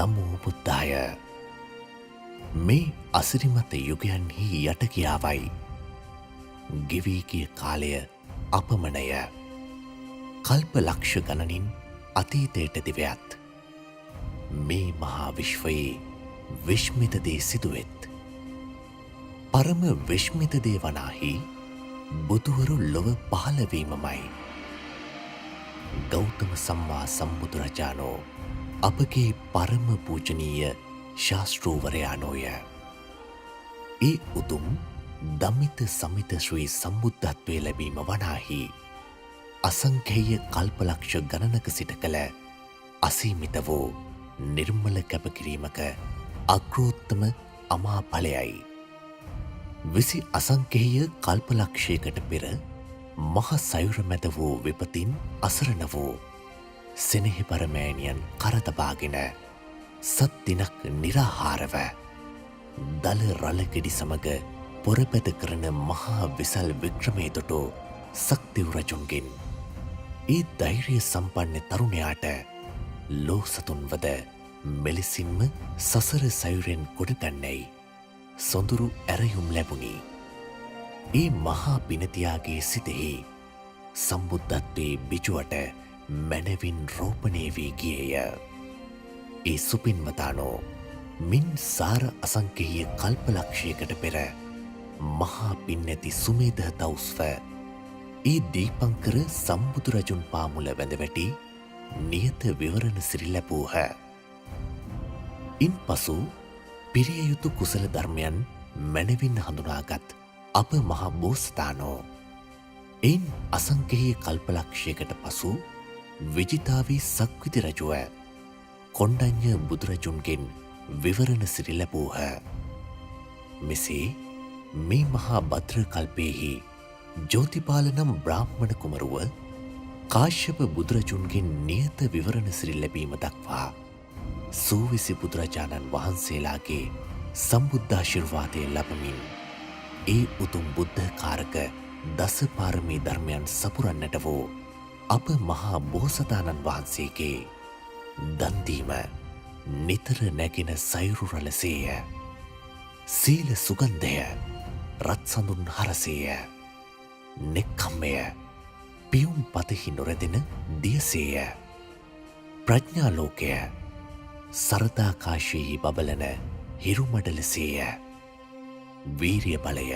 නමෝ බුද්ධාය. මේ අසිරිමත යුගයන්හි යට කියාවයි. ගෙවී ගිය කාලය අපමණය. කල්ප ලක්ෂ ගණනින් අතීතයට දිවයත්. මේ මහා විශ්වයේ විශ්මිත දේ සිදුවෙත්. පරම විශ්මිත දේ වනාහි බුදුවරු ලොව පහළවීමමයි. ගෞතම සම්මා සම්බුදුරජාණෝ අපගේ පරම පූජනීය ශාස්තෘවරයාණෝය. ඒ උතුම් දමිත සමිත ශ්‍රී සම්බුද්ධත්වය ලැබීම වනාහි අසංඛේය කල්පලක්ෂ ගණනක සිට කළ අසීමිත වූ නිර්මල කැපකිරීමක අග්‍රෝත්තම අමාඵලයයි. විසි අසංඛේය කල්පලක්ෂයකට පෙර මහ සයුර මැද වූ විපතින් අසරණ වූ සෙනෙහිපර මෑණියන් කරතබාගෙන සත් දිනක් නිරාහාරව දල රළගෙඩි සමග පොරපැද කරන මහා විසල් වික්‍රමය දුටු සක්තිව් රජුන්ගෙන් ඒ ධෛර්ය සම්පන්න තරුණයාට ලෝ සතුන්වද මෙලෙසින්ම සසර සයුරෙන් ගොඩගන්නැයි සොඳුරු ඇරයුම් ලැබුණි. ඒ මහා පිනතියාගේ සිතෙහි සම්බුද්ධත්වයේ බිජුවට මැනවින් රෝපණය වී ගියේය. ඒ සුපින්වතානෝ මින් සාර අසංකේය කල්පලක්ෂයකට පෙර මහා පින් ඇති සුමේධ තවුස්ව ඒ දීපංකර සම්බුදුරජුන් පාමුල වැඳ වැටි නියත විවරණ සිරි ලැබූහ. ඉන් පසු පිරිය යුතු කුසල ධර්මයන් මැනවින් හඳුනාගත් අප මහා බෝසතාණෝ එයින් අසංකේය කල්පලක්ෂයකට පසු විජිතාවී සක්විති රජුව කොණ්ඩඤ්ඤ බුදුරජුන්ගෙන් විවරණ සිරි ලැබූහ. මෙසේ මේ මහා භද්‍ර කල්පයෙහි ජෝතිපාල නම් බ්‍රාහ්මණ කුමරුව කාශ්‍යප බුදුරජුන්ගෙන් නියත විවරණ සිරි ලැබීම දක්වා සූවිසි බුදුරජාණන් වහන්සේලාගේ සම්බුද්ධාශිර්වාදය ලබමින් ඒ උතුම් බුද්ධ කාරක දස පාරමී ධර්මයන් සපුරන්නට වූ අප මහා බෝසතාණන් වහන්සේගේ දන්දීම නිතර නැගෙන සයුරු රළසේය. සීල සුගන්ධය රත්සඳුන් හරසේය. නෙක්ඛම්මය පියුම් පතෙහි නොරැදෙන දියසේය. ප්‍රඥාලෝකය සරදාකාශයෙහි බබලන හිරුමඩලසේය. වීරිය බලය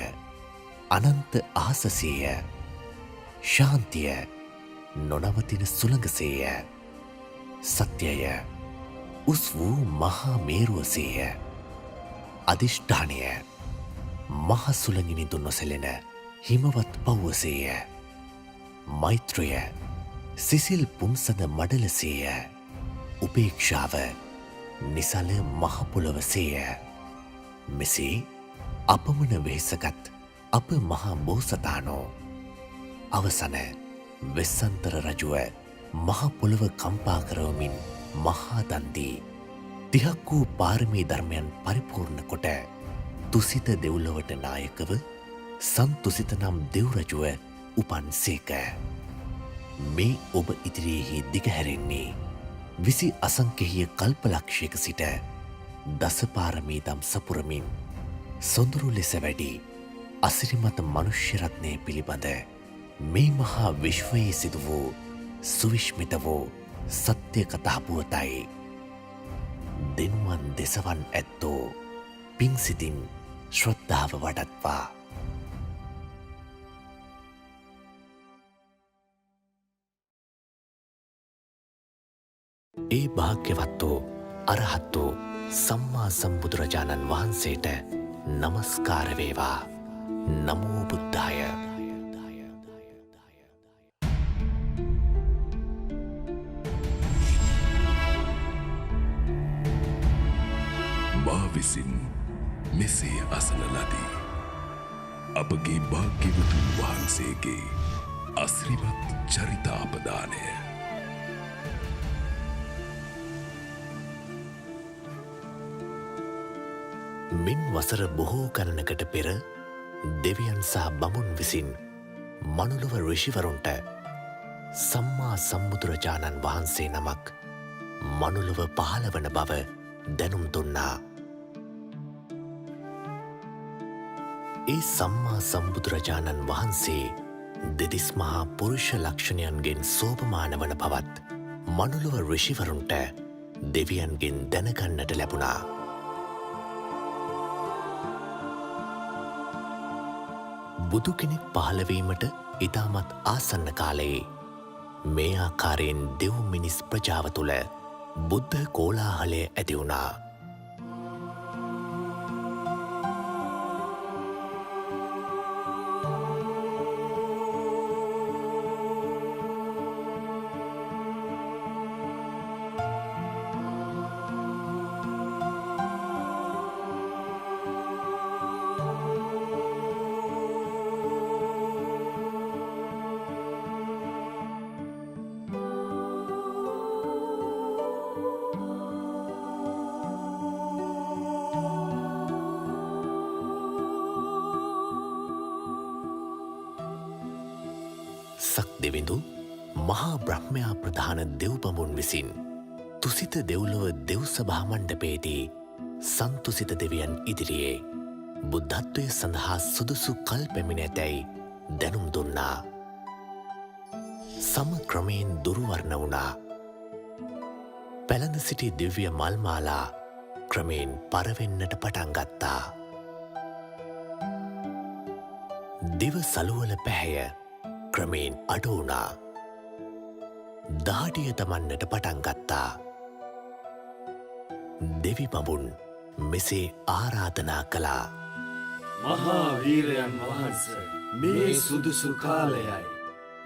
අනන්ත ආසසේය. ශාන්තිය නොනවතින සුළඟසේය. සත්‍යය උස් වූ මහා මේරුවසේය. අධිෂ්ඨානය මහ සුළඟිනිදු නොසැලෙන හිමවත් පව්වසේය. මෛත්‍රය සිසිල් පුන්සඳ මඩලසේය. උපේක්ෂාව නිසල මහපොළොවසේය. මෙසේ අපමණ වෙහෙසගත් අප මහා බෝසතාණෝ අවසන වෙස්සන්තර රජුව මහපොළොව කම්පා කරවමින් මහා දන්දී 30ක් වූ පාරමී ධර්මයන් පරිපූර්ණ කොට තුසිත දෙව්ලොවට නායකව සන්තුසිත නම් දෙව් රජුව උපන් සේක. මේ ඔබ ඉදිරියෙහි දිගහැරෙන්නේ විසි අසංකේය කල්පලක්ෂයක සිට දසපාරමී දම් සපුරමින් සොඳුරු ලෙස වැඩි අසිරිමත මනුෂ්‍ය රත්නය පිළිබඳ මේ මහා විශ්වයේ සිදු වූ සුවිශ්මිත වූ සත්‍ය කතා පුවතයි. දෙනුවන් දෙසවන් ඇත්තෝ පිංසිතින් ශ්‍රද්ධාව වඩත්වා. ඒ භාග්‍යවත්තෝ අරහත්තෝ සම්මා සම්බුදුරජාණන් වහන්සේට නමස්කාර වේවා. නමෝ බුද්ධාය. මා විසින් මෙසේ අසන ලදී. අපගේ භාග්‍යවතුන් වහන්සේගේ අසිරිමත් චරිතාපදානය. මින් වසර බොහෝ ගණනකට පෙර දෙවියන් සහ බමුන් විසින් මනුලොව ඍෂිවරුන්ට සම්මා සම්බුදුරජාණන් වහන්සේ නමක් මනුලොව පහළවන බව දැනුම් දුන්නා. ඒ සම්මා සම්බුදුරජාණන් වහන්සේ දෙතිස් මහා පුරුෂ ලක්ෂණයන්ගෙන් සෝපමාන වන බවත් මනුලොව ඍෂිවරුන්ට දෙවියන්ගෙන් දැනගන්නට ලැබුණා. බුදු කෙනෙක් පහළවීමට ඉතාමත් ආසන්න කාලයේ මේ ආකාරයෙන් දෙව් මිනිස් ප්‍රජාව තුළ බුද්ධ කෝලාහලය ඇති වුණා. සක් දෙවිඳු මහා බ්‍රහ්මයා ප්‍රධාන දෙව්බඹුන් විසින් තුසිත දෙව්ලොව දෙව් සභා මණ්ඩපයේදී සන්තුසිත දෙවියන් ඉදිරියේ බුද්ධත්වය සඳහා සුදුසු කල් පැමිණ ඇතැයි දැනුම් දුන්නා. සම ක්‍රමයෙන් දුරුවර්ණ වුණා. පැළඳ සිටි දිව්‍ය මල්මාලා ක්‍රමයෙන් පරවෙන්නට පටන් ගත්තා. දිව සලුවල පැහැය ක්‍රමයෙන් අඩු වුණා. දහඩිය තමන්නට පටන් ගත්තා. දෙවි බඹුන් මෙසේ ආරාධනා කළා. මහා වීරයන් වහන්ස, මේ සුදුසු කාලයයි.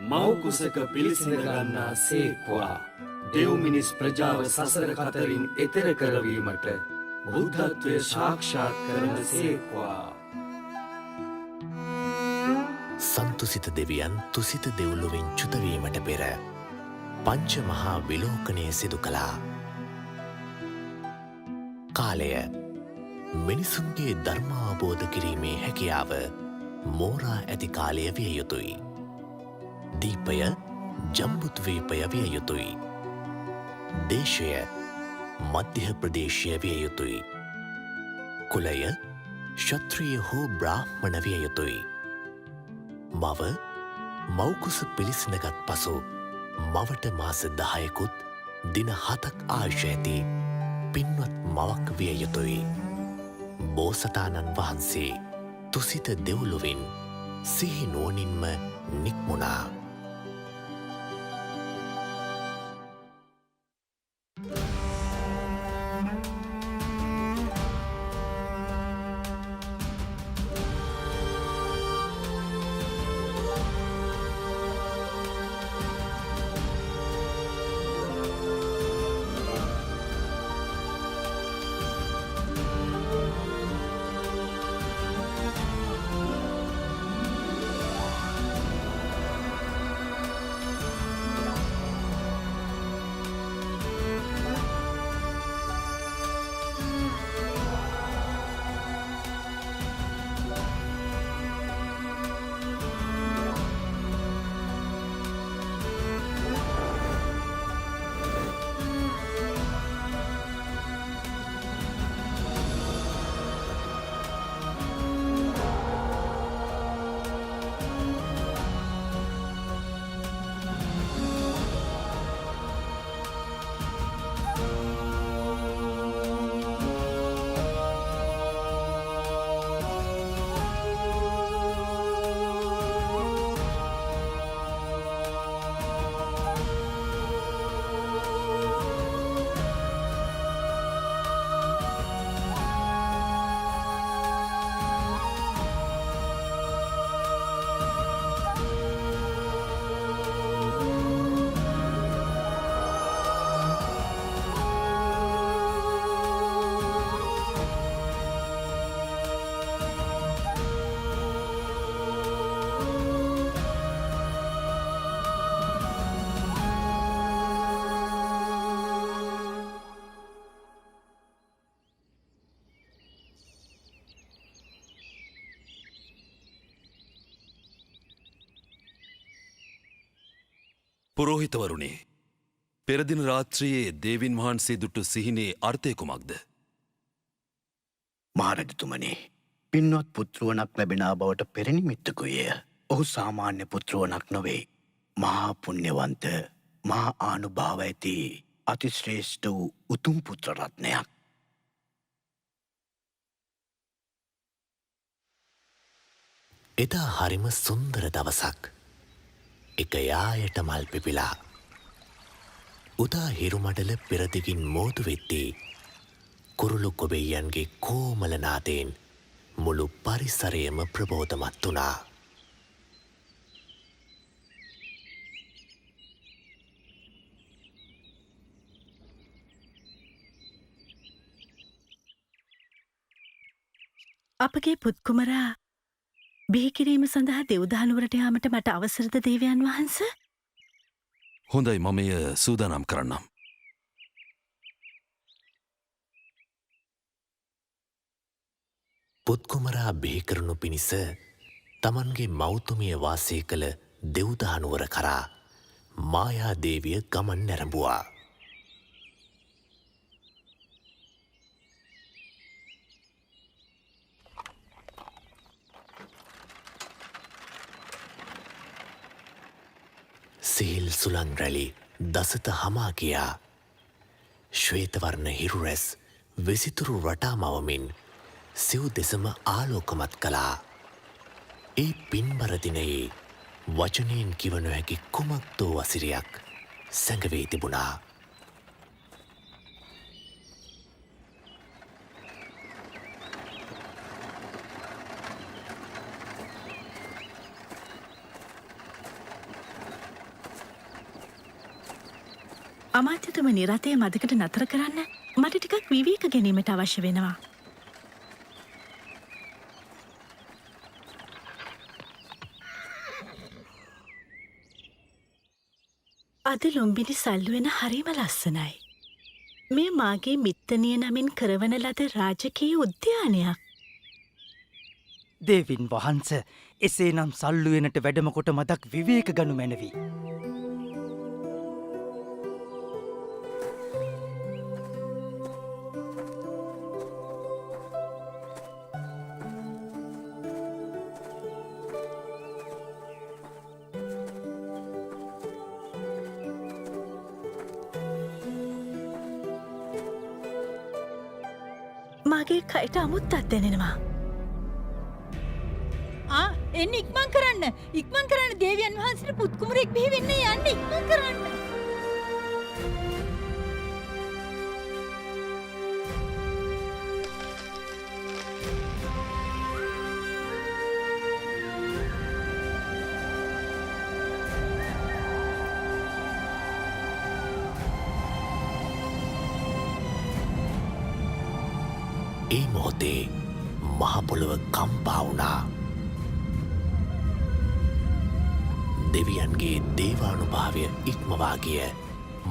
මව්කුසක පිළිසිඳ ගන්නා සේක්වා දෙව් මිනිස් ප්‍රජාව සසර කතරින් එතෙර කරවීමට බුද්ධත්වය සාක්ෂාත් කරන සේක්වා. සන්තුසිත දෙවියන් තුසිත දෙව්ලොවින් චුතවීමට පෙර පංච මහා විලෝකනය සිදු කළා. කාලය මිනිසුන්ගේ ධර්මාවබෝධ කිරීමේ හැකියාව මෝරා ඇති කාලය විය යුතුයි. දීපය ජම්බුද්වීපය විය යුතුයි. දේශය මධ්‍ය ප්‍රදේශය විය යුතුයි. කුලය ක්ෂත්‍රිය හෝ බ්‍රාහ්මණ විය යුතුයි. මව මව්කුස පිළිසිඳගත් පසු මවට මාස 10කුත් දින 7ක් ආයුෂ ඇති පින්වත් මවක් විය යුතුයි. බෝසතාණන් වහන්සේ තුසිත දෙව්ලොවින් සිහි නුවණින්ම නික්මුණා. පුරෝහිතවරුනි, පෙරදින රාත්‍රියේ දේවින් වහන්සේ දුටු සිහිනේ අර්ථය කුමක්ද? මහරජතුමනි, පින්වත් පුත්රුවනක් ලැබෙනා බවට පෙරනිමිත්තකුය. ඔහු සාමාන්‍ය පුත්රුවනක් නොවේ. මහා පුණ්‍යවන්ත මහා ආනුභාව ඇති අතිශ්‍රේෂ්ඨ වූ උතුම් පුත්‍රරත්නයක්. එදා හරිම සුන්දර දවසක්. එක යායට මල් පිපිලා. උදා හිරුමඩල පෙරදිගින් මෝතු වෙද්දී කුරුළු කොබෙයියන්ගේ කෝමලනාදයෙන් මුළු පරිසරයම ප්‍රබෝධමත් වුණා. අපගේ පුත්කුමරා බිහිකිරීම සඳහා දෙව්දානුවරට යාමට මට අවසරද දේවයන් වහන්ස? හොඳයි මම එය සූදානම් කරන්නම්. පුත්කුමරා බිහිකරනු පිණිස තමන්ගේ මෞතුමිය වාසය කළ දෙව්දානුවර කරා මායාදේවිය ගමන් නැරඹුවා. සිහිල් සුළං රැලි දසත හමා ගියා. ශ්වේතවර්ණ හිරුරැස් වෙසිතුරු රටා මවමින් සිව් දෙසම ආලෝකමත් කළා. ඒ පින්බර දිනයේ වචනයෙන් කිව නොහැකි කුමක්දෝ වසිරයක් සැඟවී තිබුණා. අමාත්‍යතුමනි, රථය මදකට නතර කරන්න මට ටිකක් විවේක ගැනීමට අවශ්‍ය වෙනවා. අද ලුම්බිනි සල්ලුවෙන හරිම ලස්සනයි. මේ මාගේ මිත්තනිය නමින් කරවන ලද රාජකීය උද්‍යානයක්. දේවින් වහන්ස එසේනම් සල්ලුවෙනට වැඩමකොට මදක් විවේක ගනු මැනවී. මාගේ කයට අමුත්තත් දැනෙනවා. එන්න ඉක්මන් කරන්න දේවියන් වහන්සේට පුත්කුමරෙක් බිහි වෙන්න යන්න ඉක්මන් කරන්න. ඒ මොහොතේ මහපොළොව කම්පා වුණා. දෙවියන්ගේ දේවානුභාවය ඉක්මවා ගිය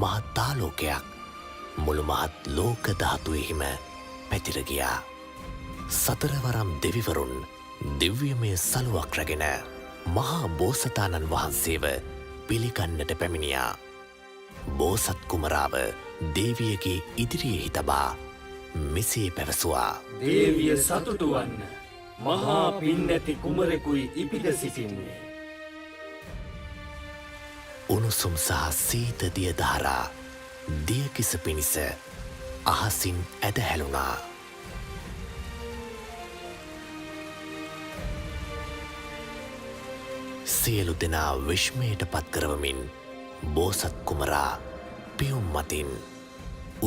මහත් ආලෝකයක් මුළු මහත් ලෝක ධාතුවෙහිම පැතිර ගියා. සතරවරම් දෙවිවරුන් දිව්‍යමය සලුවක් රැගෙන මහා බෝසතාණන් වහන්සේව පිළිගන්නට පැමිණියා. බෝසත් කුමරාව දේවියගේ ඉදිරියෙහි තබා මෙසේ පැවසුවා. දේවිය සතුටු වන්න. මහා පින් නැති කුමරෙකුයි ඉපිද සිටින්නේ. උණුසුම් සහ සීත දිය දහරා දියකිස පිණිස අහසින් ඇදහැළුණා. සියලු දෙනා විශ්මයට පත්කරවමින් බෝසත් කුමරා පියුම් මතින්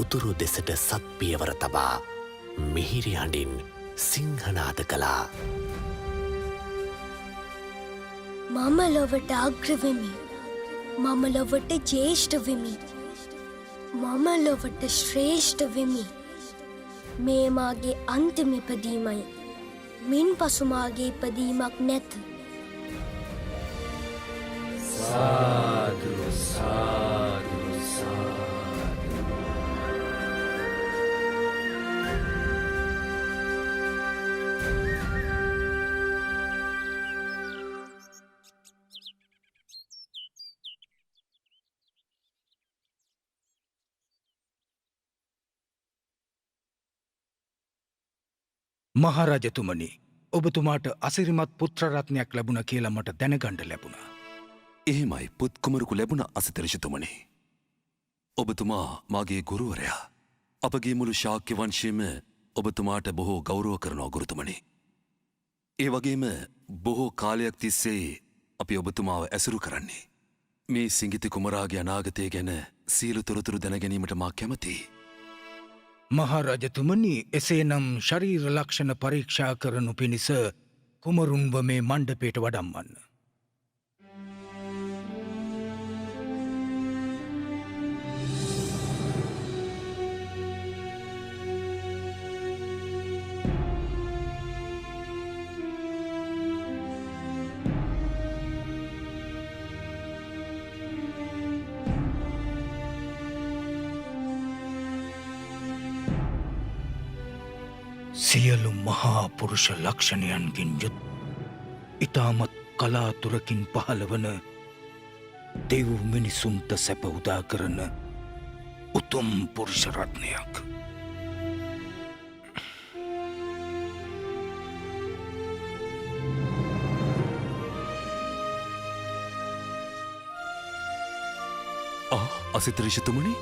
උතුරු දෙසට සත් පියවර තබා මිහිරි හඬින් සිංහනාද කළා. මම ලොවට අග්‍රවෙමි. මම ලොවට ජේෂ්ඨ වෙමි. මම ලොවට ශ්‍රේෂ්ඨ වෙමි. මේ මාගේ අන්තිම ඉපදීමයි. මින් පසු මාගේ ඉපදීමක් නැත. සාදු සාදු සාදු. මහරජතුමනි ඔබතුමාට අසිරිමත් පුත්‍රරත්නයක් ලැබුණ කියලා මට දැනගණ්ඩ ලැබුණා. එහෙමයි පුත්කුමරකු ලැබුණ අසිතරිෂතුමනි. ඔබතුමා මාගේ ගුරුවරයා. අපගේ මුළු ශාක්‍ය වංශයම ඔබතුමාට බොහෝ ගෞරව කරනවා ගුරුතුමනි. ඒ වගේම බොහෝ කාලයක් තිස්සේ අපි ඔබතුමාව ඇසුරු කරන්නේ. මේ සිංගිති කුමරාගේ අනාගතය ගැන සියලු තොරතුරු දැනගැනීමට මා කැමතියි. මහරජතුමනි එසේනම් ශරීර ලක්ෂණ පරීක්ෂා කරනු පිණිස කුමරුන්ව මේ මණ්ඩපයට වඩම්වන්න. සියලු මහා පුරුෂ ලක්ෂණයන්ගින් යුත් ඉතාමත් කලාතුරකින් පහළවන දෙව් මිනිසුන්ට සැප උදා කරන උතුම් පුරුෂරත්නයක්. අසිතරිෂතුමනි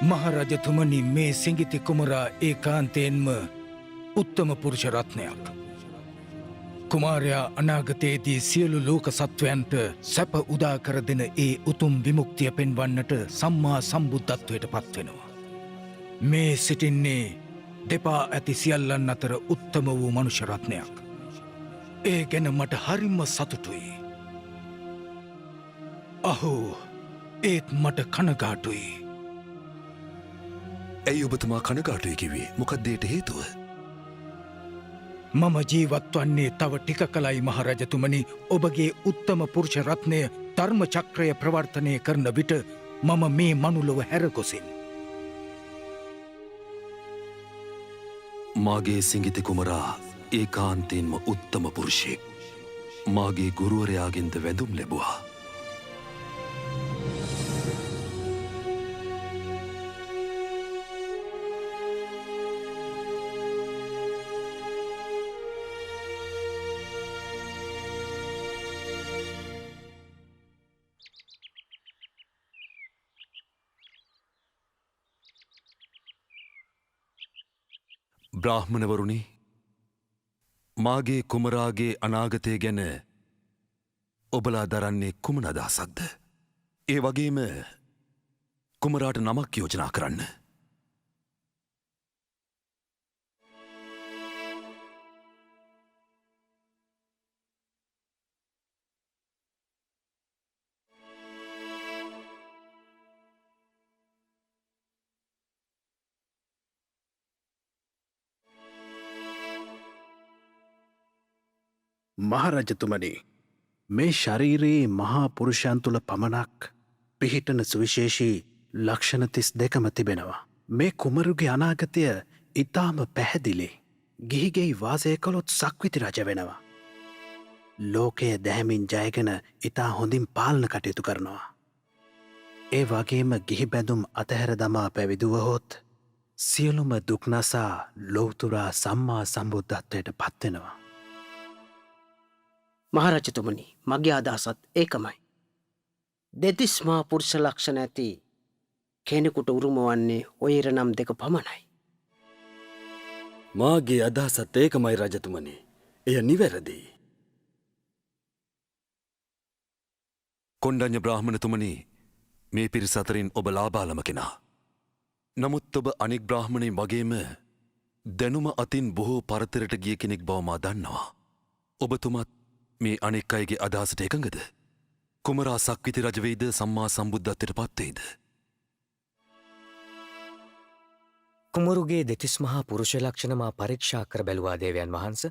මහරජතුමනි මේ සිංගිති කුමරා ඒකාන්තයෙන්ම උත්තම පුරුෂරත්නයක්. කුමාරයා අනාගතයේදී සියලු ලෝක සත්වයන්ට සැප උදා කර දෙන ඒ උතුම් විමුක්තිය පෙන්වන්නට සම්මා සම්බුද්ධත්වයට පත්වෙනවා. මේ සිටින්නේ දෙපා ඇති සියල්ලන් අතර උත්තම වූ මනුෂ්‍යරත්නයක්. ඒ ගැන මට හරිම සතුටුයි. අහෝ ඒත් මට කනගාටුයි. ඇයි ඔබතුමා කනගාටුයි කිව්වේ? මොකක්දේට හේතුව? මම ජීවත් වන්නේ තව ටික කලයි මහරජතුමනි. ඔබගේ උත්තම පුරුෂ රත්නය ධර්ම චක්‍රය ප්‍රවර්තනය කරන විට මම මේ මනුලොව හැරගොසින්. මාගේ සිංගිති කුමරා ඒකාන්තයෙන්ම උත්තම පුරුෂයෙක්. මාගේ ගුරුවරයාගෙන්ද වැඳුම් ලැබුවා. බ්‍රාහ්මණවරුනි, මාගේ කුමරාගේ අනාගතය ගැන ඔබලා දරන්නේ කුමන අදහසක්ද? ඒ වගේම කුමරාට නමක් යෝජනා කරන්න. මහරජතුමනි මේ ශරීරයේ මහා පුරුෂයන් තුළ පමණක් පිහිටන සුවිශේෂී ලක්ෂණ 32ම තිබෙනවා. මේ කුමරුගේ අනාගතය ඉතාම පැහැදිලි. ගිහිගෙයි වාසය කළොත් සක්විති රජ වෙනවා. ලෝකය දැහැමින් ජයගෙන ඉතා හොඳින් පාලන කටයුතු කරනවා. ඒ වගේම ගිහි බැඳුම් අතහැර දමා පැවිදුවහොත් සියලුම දුක්නසා ලෝතුරා සම්මා සම්බුද්ධත්වයට පත්වෙනවා. මහරජතුමනි, මගේ අදහසත් ඒකමයි. දෙතිස් මහා පුරුෂ ලක්ෂණ ඇති කෙනෙකුට උරුම වන්නේ ඔය ඉරණම් දෙක පමණයි. මාගේ අදහසත් ඒකමයි රජතුමනි. එය නිවැරදි. කොණ්ඩඤ්ඤ බ්‍රාහ්මණතුමනි, මේ පිරිස අතරින් ඔබ ලාබාලම කෙනා. නමුත් ඔබ අනෙක් බ්‍රාහ්මණයින් වගේම දැනුම අතින් බොහෝ පරතරට ගිය කෙනෙක් බව මා දන්නවා. ඔබතුමත් මේ අනෙක් අයගේ අදහසට එකඟද? කුමරා සක්විති රජ වෙයිද සම්මා සම්බුද්ධත්වයට පත් වෙයිද? කුමරුගේ දෙතිස් මහා පුරුෂ ලක්ෂණ මා පරීක්ෂා කර බැලුවා දේවයන් වහන්ස.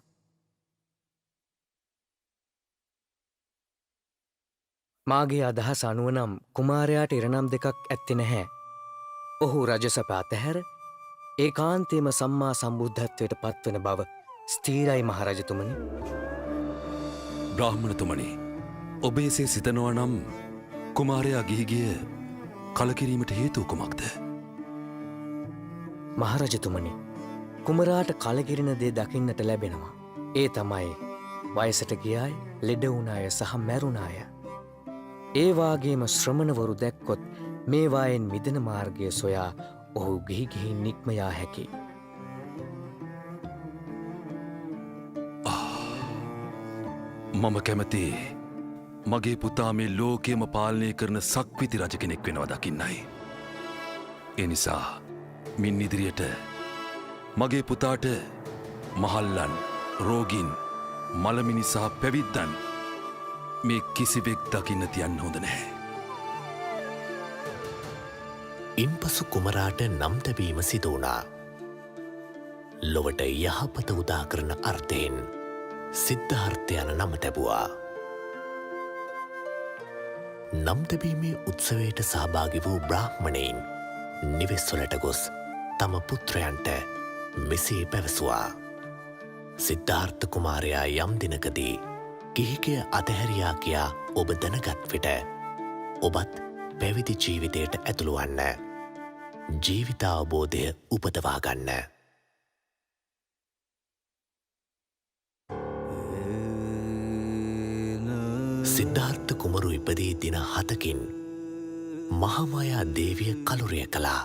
මාගේ අදහස අනුව නම් කුමාරයාට ඉරණම් දෙකක් ඇත්තේ නැහැ. ඔහු රජසප අතහැර ඒකාන්තයෙන්ම සම්මා සම්බුද්ධත්වයට පත්වන බව ස්ථීරයි මහරජතුමනි. බ්‍රාහ්මණතුමනි, ඔබ එසේ සිතනවා නම් කුමාරයා ගිහිගිය කලකිරීමට හේතුව කුමක්ද? මහරජතුමනි, කුමරාට කලකිරෙන දේ දකින්නට ලැබෙනවා. ඒ තමයි වයසට ගියාය, ලෙඩ වුණාය සහ මැරුණාය. ඒවාගේම ශ්‍රමණවරු දැක්කොත් මේවායෙන් මිදෙන මාර්ගය සොයා ඔහු ගිහිගිහින් නික්මයා හැකි. මම කැමති මගේ පුතා මේ ලෝකයම පාලනය කරන සක්විති රජ කෙනෙක් වෙනවා දකින්නයි. එනිසා මින් ඉදිරියට මගේ පුතාට මහල්ලන්, රෝගින්, මළමිනි සහ පැවිද්දන් මේ කිසිවෙක් දකින්න තියන්න හොඳ නැහැ. ඉන්පසු කුමරාට නම් තැබීම සිදු වුණා. ලොවට යහපත උදා කරන අර්ථයෙන් සිද්ධාර්ථ යන නම තැබුවා. නම් තැබීමේ උත්සවයට සහභාගි වූ බ්‍රාහ්මණයින් නිවෙස්වලට ගොස් තම පුත්‍රයන්ට මෙසේ පැවසුවා. සිද්ධාර්ථ කුමාරයා යම් දිනකදී ගිහිගෙය අතහැරියා කියා ඔබ දැනගත් විට ඔබත් පැවිදි ජීවිතයට ඇතුළුවන්න. ජීවිතාවබෝධය උපදවා ගන්න. සිද්ධාර්ථ කුමරු ඉපදී දින 7කින් මහාමායා දේවිය කලුරිය කළා.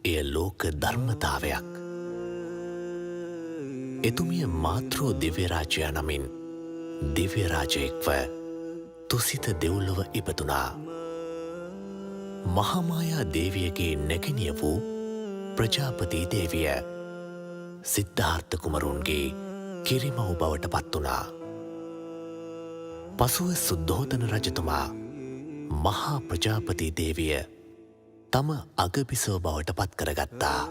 එය ලෝක ධර්මතාවයක්. එතුමිය මාතෘ දිව්‍යරාජය නමින් දිව්‍යරාජයෙක්ව තුසිත දෙව්ලොව ඉපදුනා. මහාමායා දේවියගේ නැගණිය වූ ප්‍රජාපති දේවිය සිද්ධාර්ථ කුමරුන්ගේ කිරිමව් බවට පත් වුණා. පසුව සුද්ධෝදන රජතුමා මහා ප්‍රජාපති දේවිය තම අගබිසව බවට පත් කරගත්තා.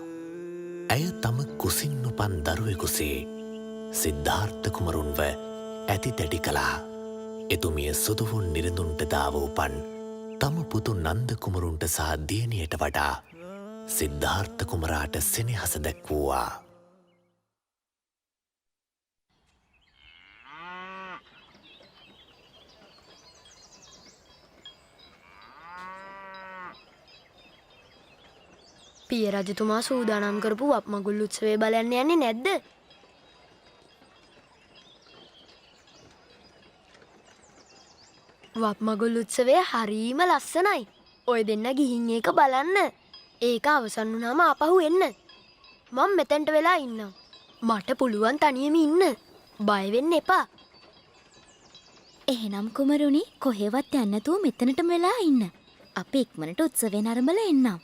ඇය තම කුසින් උපන් දරුවෙකුසේ සිද්ධාර්ථ කුමරුන්ව ඇති දැඩි කළා. එතුමිය සුදුවුන් නිරඳුන්ට දාව උපන් තම පුතු නන්ද කුමරුන්ට සහ දියණියට වඩා සිද්ධාර්ථ කුමරාට සෙනෙහස දැක්වුවා. පිය රජතුමා සූදානම් කරපු වප්මගුල් උත්සවය බලන්න යන්නේ නැද්ද? වප්මගුල් උත්සවය හරීම ලස්සනයි. ඔය දෙන්න ගිහින් ඒක බලන්න. ඒක අවසන් වුණාම ආපහු එන්න. මම මෙතෙන්ට වෙලා ඉන්නම්. මට පුළුවන් තනියම ඉන්න. බය වෙන්න එපා. එහෙනම් කුමරුනි කොහෙවත් යන්න නැතුව මෙතනටම වෙලා ඉන්න. අපි ඉක්මනට උත්සවය නරඹලා එන්නම්.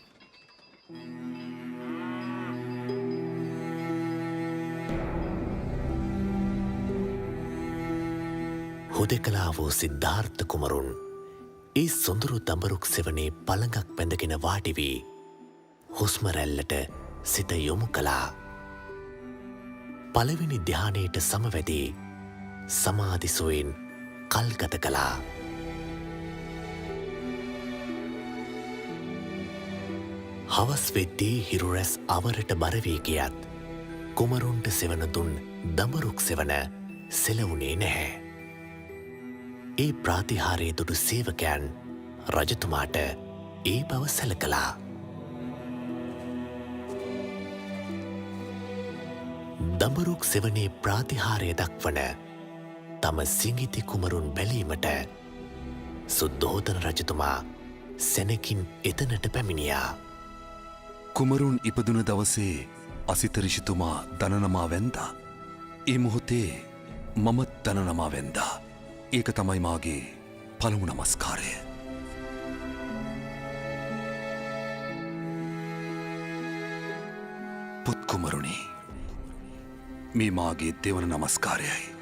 හුදෙකලා වූ සිද්ධාර්ථ කුමරුන් ඒ සොඳුරු දඹරුක් සෙවනේ පළඟක් බැඳගෙන වාඩි වී හුස්ම රැල්ලට සිත යොමු කළා. පළවෙනි ධ්‍යානයට සමවැදී සමාධිසුවෙන් කල්ගත කළා. හවස් වෙද්දී හිරු රැස් අවරට බර වී ගියත් කුමරුන්ට සෙවන දුන් දඹරුක් සෙවන සෙලවුණේ නැහැ. ඒ ප්‍රාතිහාරයේ දුටු සේවකයන් රජතුමාට ඒ බව සැලකලා. දඹරුක් සෙවනේ ප්‍රාතිහාරය දක්වන තම සිඟිති කුමරුන් බැලීමට සුද්ධෝදන රජතුමා සැනකින් එතනට පැමිණියා. කුමරුන් ඉපදුන දවසේ අසිත ඍෂිතුමා දනනමා වැන්දා. ඒ මොහොතේ මමත් දනනමා වැන්දා. ඒක තමයි මාගේ පළමු නමස්කාරය. පුත් කුමරුනි, මේ මාගේ දෙවන නමස්කාරයයි.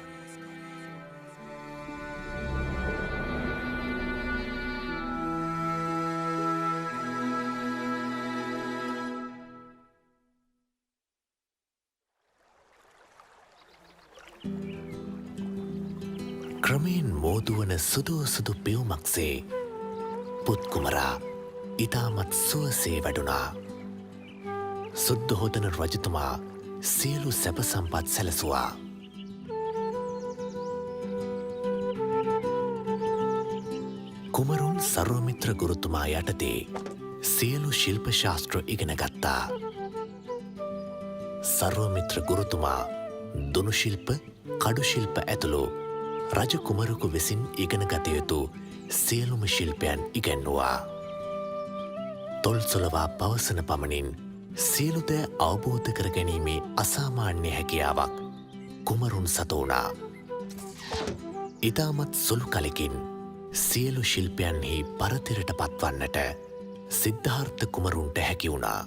ක්‍රමයෙන් මෝදුවන සුදු පියුමක්සේ පුත්කුමරා ඉතාමත් සුවසේ වැඩුණා. සුද්ධෝදන රජතුමා සියලු සැප සම්පත් සැලසුවා. කුමරුන් සර්වමිත්‍ර ගුරුතුමා යටතේ සියලු ශිල්ප ශාස්ත්‍ර ඉගෙන ගත්තා. සර්වමිත්‍ර ගුරුතුමා දුනුශිල්ප කඩුශිල්ප ඇතුළු රජ කුමරකු විසින් ඉගෙන ගත යුතු සියලුම ශිල්පයන් ඉගැන්වුවා. තොල්සොලවා පවසන පමණින් සියලුදෑ අවබෝධ කර ගැනීමේ අසාමාන්‍ය හැකියාවක් කුමරුන් සතු වුණා. ඉතාමත් සුළු කලකින් සියලු ශිල්පයන්හි පරතරට පත්වන්නට සිද්ධාර්ථ කුමරුන්ට හැකි වුණා.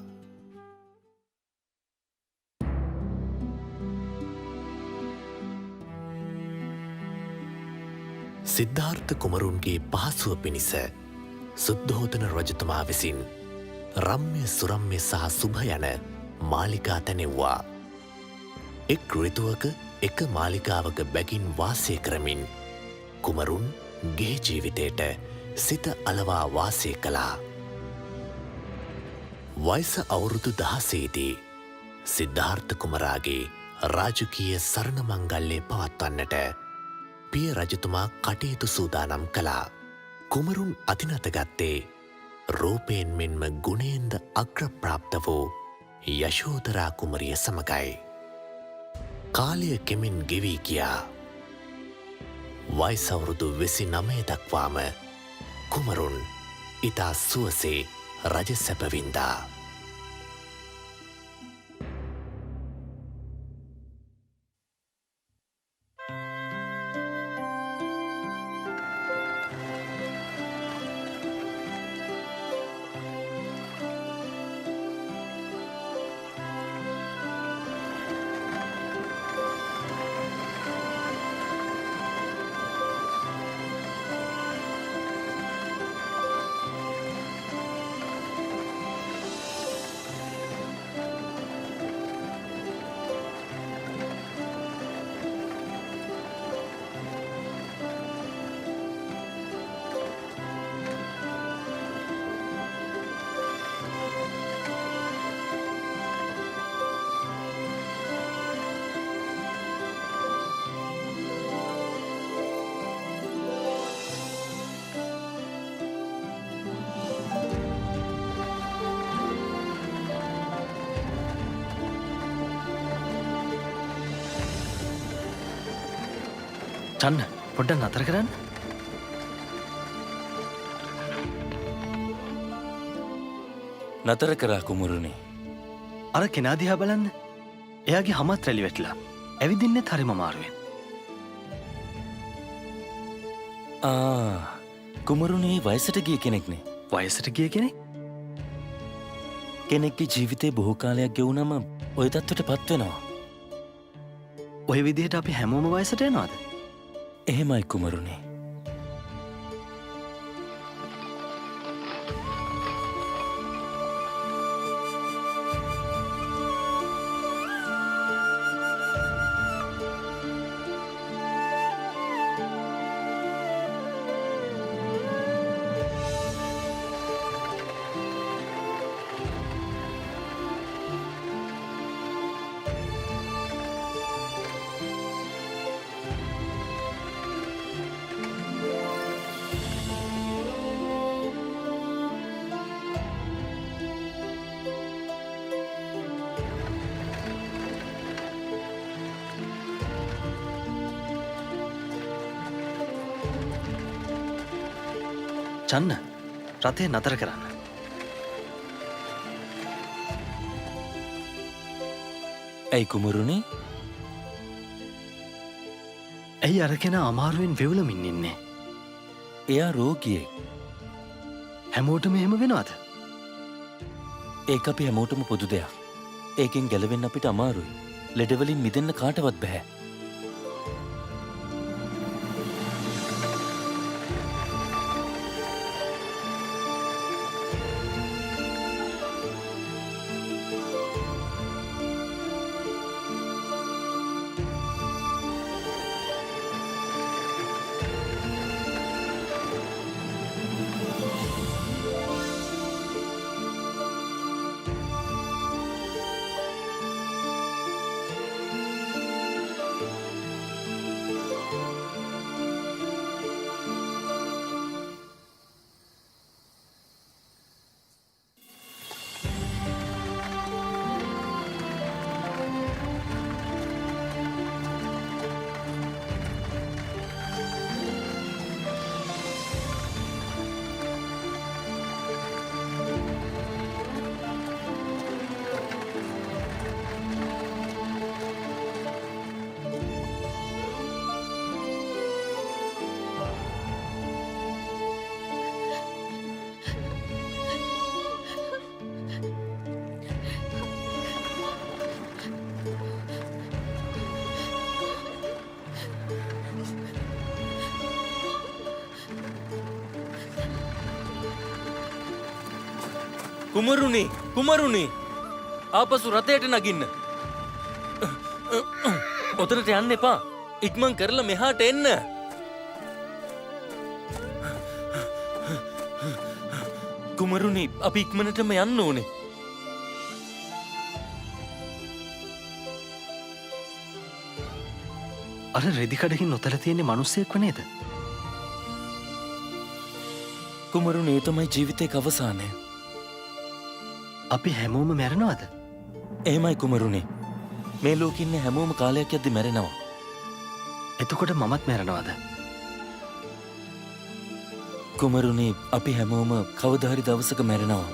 සිද්ධාර්ථ කුමරුන්ගේ පහසුව පිණිස සුද්ධෝදන රජතුමා විසින් රම්‍ය සුරම්‍ය සහ සුභ යන මාලිකා තැනෙව්වා. එක් ඍතුවක එක මාලිකාවක බැගින් වාසය කරමින් කුමරුන් ගේ ජීවිතයට සිත අලවා වාසය කළා. වයස අවුරුදු 16දී සිද්ධාර්ථ කුමරාගේ රාජකීය සරණ මංගල්‍යය පවත්වන්නට පිය රජතුමා කටයුතු සූදානම් කළා. කුමරුන් අතිනත ගත්තේ රූපයෙන් මෙන්ම ගුණයෙන්ද අග්‍රප්‍රාප්ත වූ යශෝදරා කුමරිය සමගයි. කාලය කෙමින් ගෙවී ගියා. වයස අවුරුදු 29 දක්වාම කුමරුන් ඉතා සුවසේ රජ සැප වින්දා. චන්න පොඩ්ඩක් නතර කරන්න. නතර කරා කුමරුනේ. අර කෙනා දිහා බලන්න. එයාගේ හමත් රැලි වැටලා. ඇවිදින්නෙත් හරිම අමාරුවෙන්. කුමරුනේ වයසට ගිය කෙනෙක්නේ. වයසට ගිය කෙනෙක්? කෙනෙක්ගේ ජීවිතේ බොහෝ කාලයක් ගෙවුනම ඔය තත්ත්වයට පත් වෙනවා. ඔය විදිහට අපි හැමෝම වයසට යනවාද? එහෙමයි කුමරුනේ. චන්න රථය නතර කරන්න. ඇයි කුමරුනේ? ඇයි අර කෙනා අමාරුවෙන් වෙවුලමින් ඉන්නේ? එයා රෝගියෙක්. හැමෝටම එහෙම වෙනවද? ඒක අපි හැමෝටම පොදු දෙයක්. ඒකෙන් ගැලවෙන්න අපිට අමාරුයි. ලෙඩවලින් මිදෙන්න කාටවත් බෑ. කුමරුණි ආපසු රථයට නගින්න. ඔතනට යන්න එපා. ඉක්මන් කරලා මෙහාට එන්න. කුමරුණි අපි ඉක්මනටම යන්න ඕනේ. අර රෙදිකඩකින් නොතල තියෙන්නේ මිනිස්සෙක් වනේද? කුමරුණි ඒ තමයි ජීවිතේ අවසානය. අපි හැමෝම මැරෙනවද? එහෙමයි කුමරුණි. මේ ලෝකෙ ඉන්න හැමෝම කාලයක් යද්දි මැරෙනවා. එතකොට මමත් මැරෙනවද? කුමරුණි අපි හැමෝම කවදා හරි දවසක මැරෙනවා.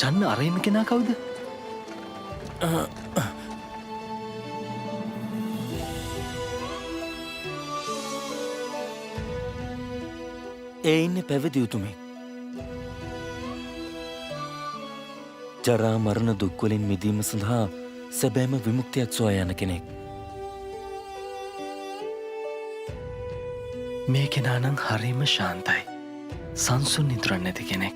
ජන්න අරයිම කෙනා කවුද? ඒ ඉන්නේ පැවිදි උතුමෙක්. ජරා මරණ දුක් වලින් මිදීම සඳහා සැබෑම විමුක්තියක් සොයා යන කෙනෙක්. මේ කෙනා නම් හරිම ශාන්තයි. සංසුන් නිතරක් නැති කෙනෙක්.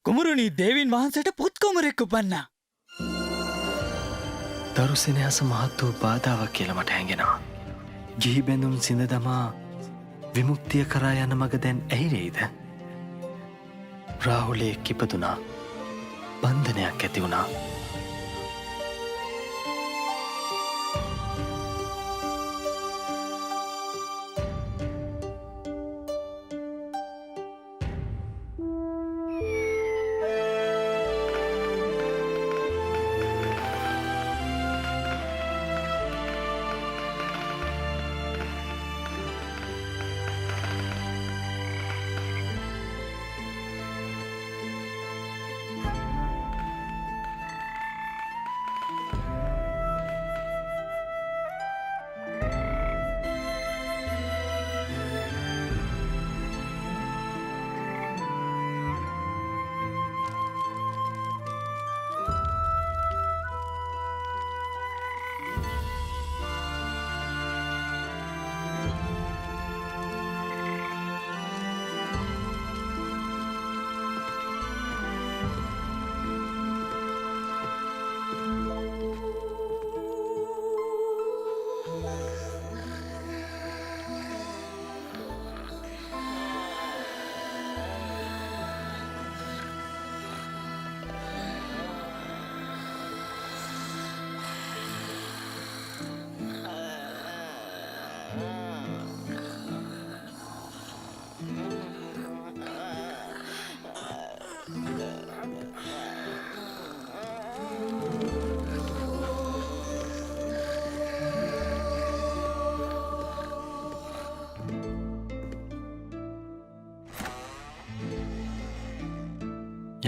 කුමරුණී දේවින් වහන්සේට පුත්කොමරෙක් උපන්නා. දරු සෙනෙහස මහත් වූ බාධාවක් කියලා මට හැඟෙනවා. ගිහි බැඳුම් සිඳ දමා විමුක්තිය කරා යන මග දැන් ඇහිරෙයිද? රාහුලේ කිපදුනා. බන්ධනයක් ඇති වුණා.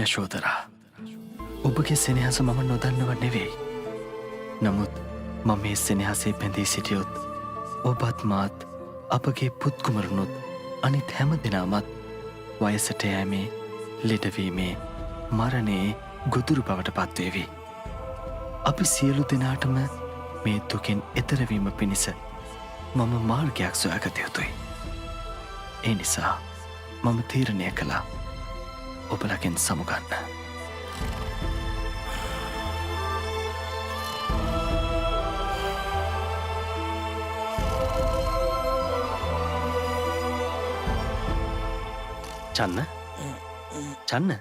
යශෝදරා, ඔබගේ සෙනෙහස මම නොදන්නව නෙවෙයි. නමුත් මම මේ සෙනෙහසේ පැඳී සිටියොත් ඔබත් මාත් අපගේ පුත්කුමරුණුත් අනිත් හැම දෙනාමත් වයසට යෑමේ, ලෙඩවීමේ, මරණයේ ගොදුරු බවට පත්වේවි. අපි සියලු දෙනාටම මේ දුකෙන් එතරවීම පිණිස මම මාර්ගයක් සොයාගත යුතුයි. ඒ නිසා මම තීරණය කළා ඔබලගෙන් සමුගන්න. චන්න චන්න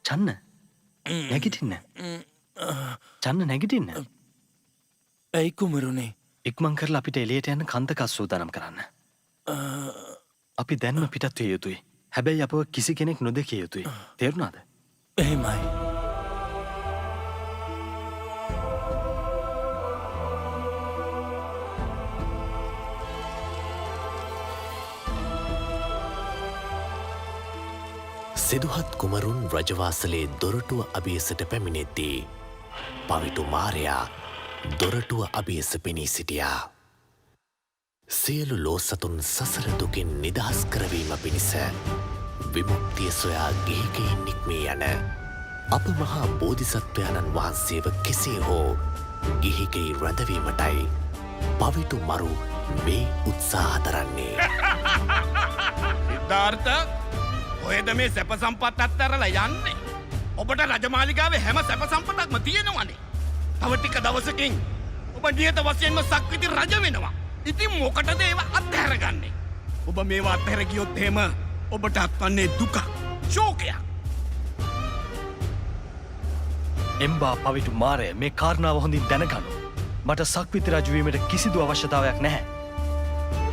චන්න නැගිටින්න චන්න නැගිටින්න ඇයි කුමරුණේ ඉක්මං කරලා අපිට එලියට යන්න කන්දකස් සූදානම් කරන්න අපි දැන්ම පිටත් විය යුතුයි හැබැයි අපව කිසි කෙනෙක් නොදකිය යුතුයි තේරුණාද එහෙමයි සිදුහත් කුමරුන් රජවාසලේ දොරටුව අභියසට පැමිණෙද්දී පවිටු මාරයා දොරටුව අභියස පෙනී සිටියා. සියලු ලෝ සතුන් සසර දුකින් නිදහස් කරවීම පිණිස විමුක්තිය සොයා ගිහිගෙයින් නික්මී යන අප මහා බෝධිසත්වයාණන් වහන්සේව කෙසේ හෝ ගිහිගෙයි රැඳවීමටයි පවිටු මරු මේ උත්සාහ දරන්නේ. සිද්ධාර්ථ ඔයද මේ සැප සම්පත් අත්තරලා යන්නේ. ඔබට රජමාලිගාවේ හැම සැප සම්පතක්ම තියෙනවනේ. තව ටික දවසකින් ඔබ නියත වශයෙන්ම සක්විති රජ වෙනවා. ඉතින් මොකටද ඒව අත්හැරගන්නේ? ඔබ මේවා අත්හැර ගියොත් එහෙම ඔබට අත්වන්නේ දුක, ශෝකයක්. එම්බා පවිටු මාරය මේ කාරණාව හොඳින් දැනගනු. මට සක්විති රජ වීමට කිසිදු අවශ්‍යතාවයක් නැහැ.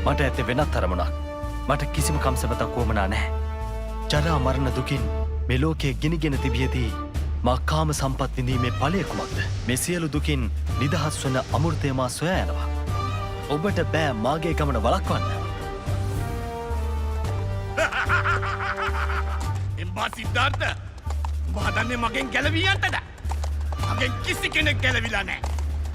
මට ඇත්තේ වෙනත් අරමුණක්. මට කිසිම කම්සපතක් වුවමනා නැහැ. ජරා මරණ දුකින් මේ ලෝකයේ ගිනිගෙන තිබියදී මා කාම සම්පත් විඳීමේ ඵලය කුමක්ද? මේ සියලු දුකින් නිදහස් වන අමෘතය මා සොයා යනවා. ඔබට බෑ මාගේ ගමන වළක්වන්න. එම්බා සිද්ධාර්ථ, ඔබ හදන්නේ මගෙන් ගැලවී යන්නද? මගෙන් කිසි කෙනෙක් ගැලවිලා නැහැ.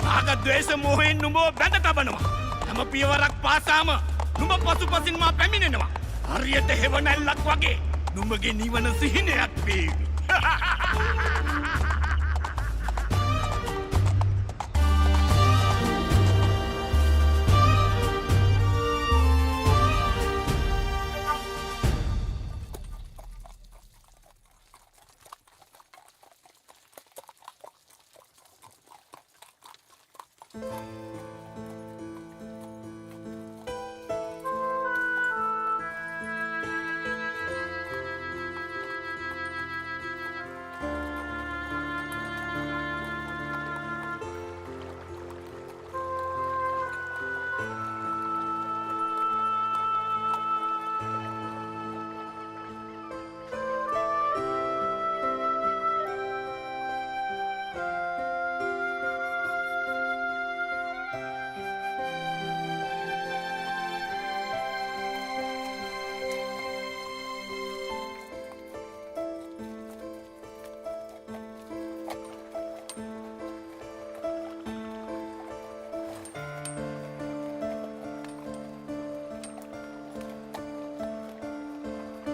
රාග ද්වේෂ මෝහයෙන් නුඹව බැඳ තබනවා. හැම පියවරක් පාසාම නුඹ පසුපසින් මා පැමිණෙනවා. හරියට හෙවණැල්ලක් වගේ නුඹගේ නිවන සිහිනයක් වේවි.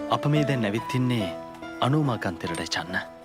අප මේ දැන් ඇවිත්තින්නේ අනුමාකන්තරට චන්න.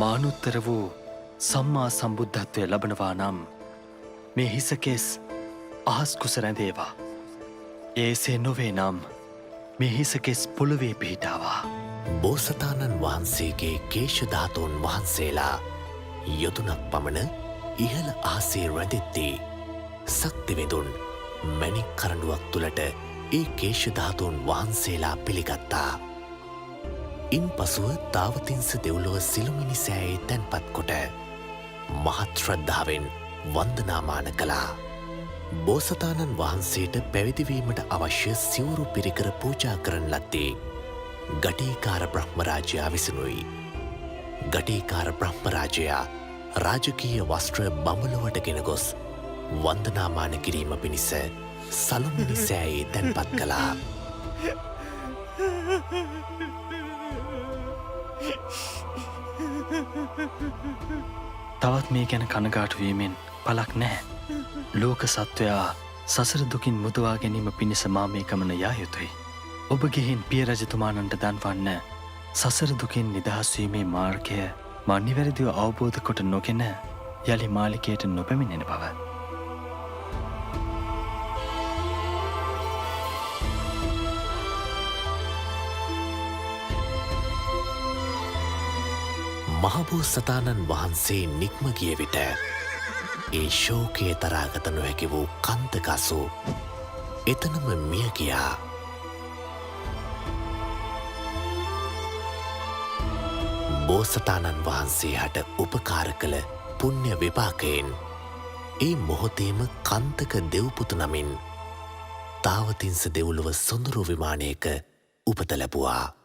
මානුත්තර වූ සම්මා සම්බුද්ධත්වය ලබනවා නම් මේ හිසකෙස් අහස් කුස රැඳේවා. ඒසේ නොවේ නම් මේ හිසකෙස් පොළොවේ පිහිටාවා. බෝසතාණන් වහන්සේගේ කේශධාතුන් වහන්සේලා යොදුනක් පමණ ඉහළ ආසේ රැඳෙද්දී සක්තිවෙදුන් මැණික් කරඬුවක් තුළට ඒ කේශධාතුන් වහන්සේලා පිළිගත්තා. ඉන් පසුව තාවතින්ස දෙව්ලොව සිළුමිණි සෑයේ තැන්පත් කොට මහත් ශ්‍රද්ධාවෙන් වන්දනාමාන කළා. බෝසතාණන් වහන්සේට පැවිදිවීමට අවශ්‍ය සිවුරු පිරිකර පූජා කරන ලද්දේ ගටීකාර බ්‍රහ්මරාජයා විසිනුයි. ගටීකාර බ්‍රහ්මරාජයා රාජකීය වස්ත්‍ර බඹලොවට ගෙන ගොස් වන්දනාමාන කිරීම පිණිස සළුමිණි සෑයේ තැන්පත් කළා. තවත් මේ ගැන කනගාටුවීමෙන් පලක් නැහැ. ලෝක සත්වයා සසර දුකින් මුදවා ගැනීම පිණිස මා මේ ගමන යා යුතුයි. ඔබ ගිහින් පිය රජතුමානන්ට දන්වන්න සසර දුකින් නිදහස්වීමේ මාර්ගය මා නිවැරදිව අවබෝධ කොට නොගෙන යළි මාලිකයට නොපැමිණෙන බව. මහබෝසතාණන් වහන්සේ නික්ම ගිය විට ඒ ශෝකයේ තරාගත නොහැකි වූ කන්තකසු එතනම මිය ගියා. බෝසතාණන් වහන්සේ හට උපකාර කළ පුණ්‍ය විපාකයෙන් ඒ මොහොතේම කන්තක දෙව්පුතු නමින් තාවතින්ස දෙව්ලොව සොඳුරු විමානයක උපත ලැබුවා.